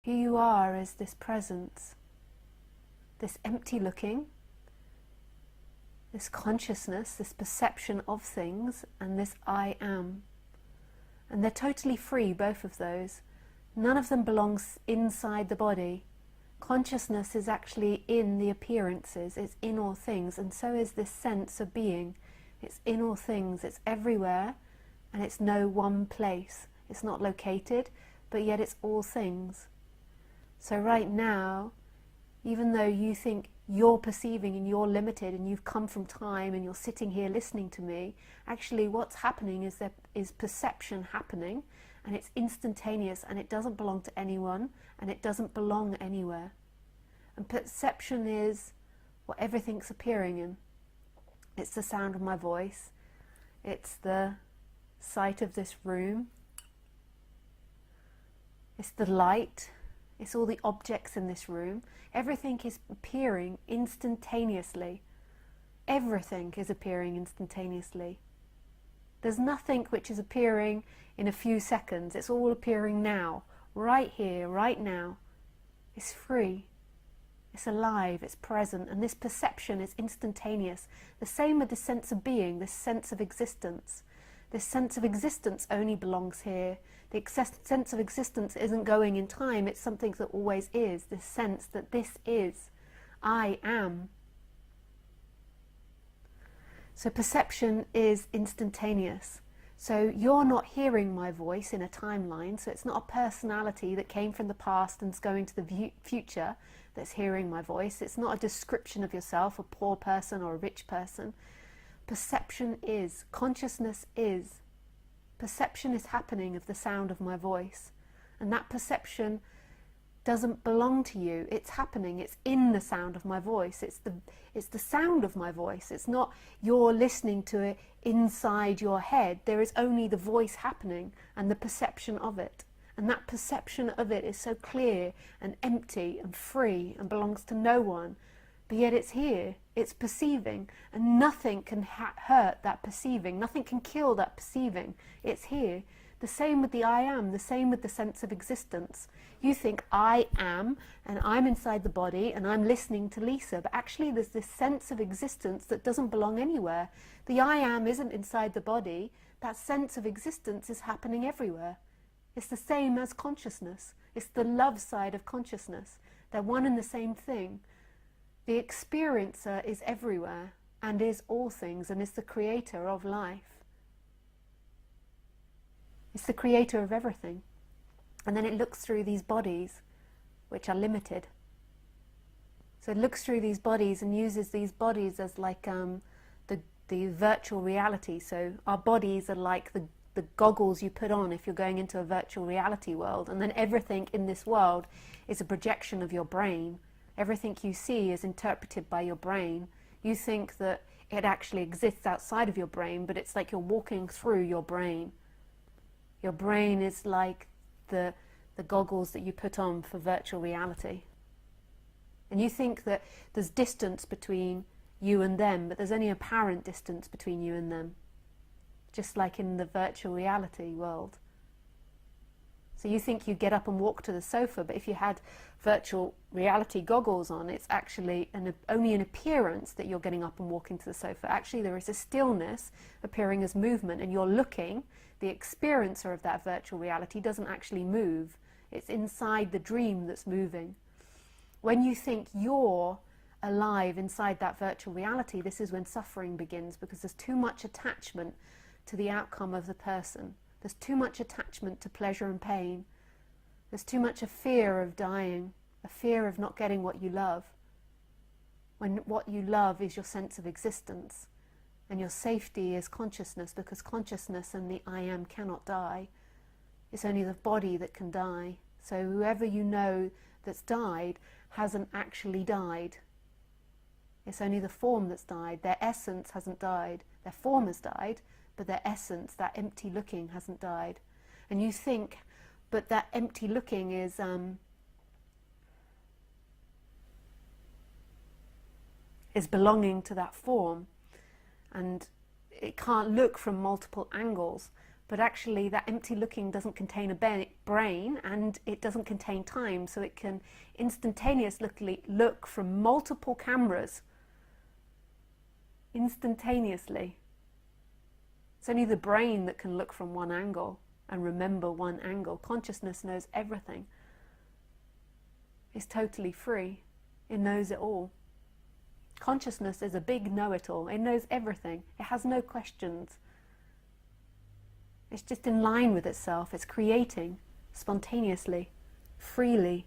Who you are is this presence, this empty looking, this consciousness, this perception of things, and this I am. And they're totally free, both of those. None of them belongs inside the body. Consciousness is actually in the appearances, it's in all things, and so is this sense of being. It's in all things, it's everywhere, and it's no one place. It's not located, but yet it's all things. So right now, even though you think you're perceiving and you're limited and you've come from time and you're sitting here listening to me, actually what's happening is there is perception happening, and it's instantaneous, and it doesn't belong to anyone, and it doesn't belong anywhere. And perception is what everything's appearing in. It's the sound of my voice, it's the sight of this room, it's the light, it's all the objects in this room. Everything is appearing instantaneously. Everything is appearing instantaneously. There's nothing which is appearing in a few seconds. It's all appearing now, right here, right now. It's free. It's alive, it's present, and this perception is instantaneous. The same with the sense of being, this sense of existence. This sense of existence only belongs here. The sense of existence isn't going in time, it's something that always is. This sense that this is, I am. So perception is instantaneous. So you're not hearing my voice in a timeline, so it's not a personality that came from the past and is going to the future that's hearing my voice. It's not a description of yourself, a poor person or a rich person. Perception is, consciousness is. Perception is happening of the sound of my voice. And that perception doesn't belong to you. It's happening. It's in the sound of my voice. It's the sound of my voice. It's not you're listening to it inside your head. There is only the voice happening and the perception of it. And that perception of it is so clear and empty and free and belongs to no one. But yet it's here. It's perceiving. And nothing can hurt that perceiving. Nothing can kill that perceiving. It's here. The same with the I am, the same with the sense of existence. You think I am, and I'm inside the body, and I'm listening to Lisa, but actually there's this sense of existence that doesn't belong anywhere. The I am isn't inside the body. That sense of existence is happening everywhere. It's the same as consciousness. It's the love side of consciousness. They're one and the same thing. The experiencer is everywhere, and is all things, and is the creator of life. It's the creator of everything. And then it looks through these bodies, which are limited. So it looks through these bodies and uses these bodies as like the virtual reality. So our bodies are like the goggles you put on if you're going into a virtual reality world. And then everything in this world is a projection of your brain. Everything you see is interpreted by your brain. You think that it actually exists outside of your brain, but it's like you're walking through your brain. Your brain is like the goggles that you put on for virtual reality. And you think that there's distance between you and them, but there's only apparent distance between you and them. Just like in the virtual reality world. So you think you get up and walk to the sofa, but if you had virtual reality goggles on, it's actually only an appearance that you're getting up and walking to the sofa. Actually, there is a stillness appearing as movement, and you're looking. The experiencer of that virtual reality doesn't actually move. It's inside the dream that's moving. When you think you're alive inside that virtual reality, this is when suffering begins, because there's too much attachment to the outcome of the person. There's too much attachment to pleasure and pain. There's too much a fear of dying, a fear of not getting what you love. When what you love is your sense of existence, and your safety is consciousness, because consciousness and the I am cannot die. It's only the body that can die. So whoever you know that's died hasn't actually died. It's only the form that's died. Their essence hasn't died. Their form has died, but their essence, that empty looking, hasn't died. And you think, but that empty looking is belonging to that form, and it can't look from multiple angles. But actually that empty looking doesn't contain a brain, and it doesn't contain time, so it can instantaneously look from multiple cameras instantaneously. It's only the brain that can look from one angle and remember one angle. Consciousness knows everything. It's totally free. It knows it all. Consciousness is a big know-it-all. It knows everything. It has no questions. It's just in line with itself. It's creating spontaneously, freely.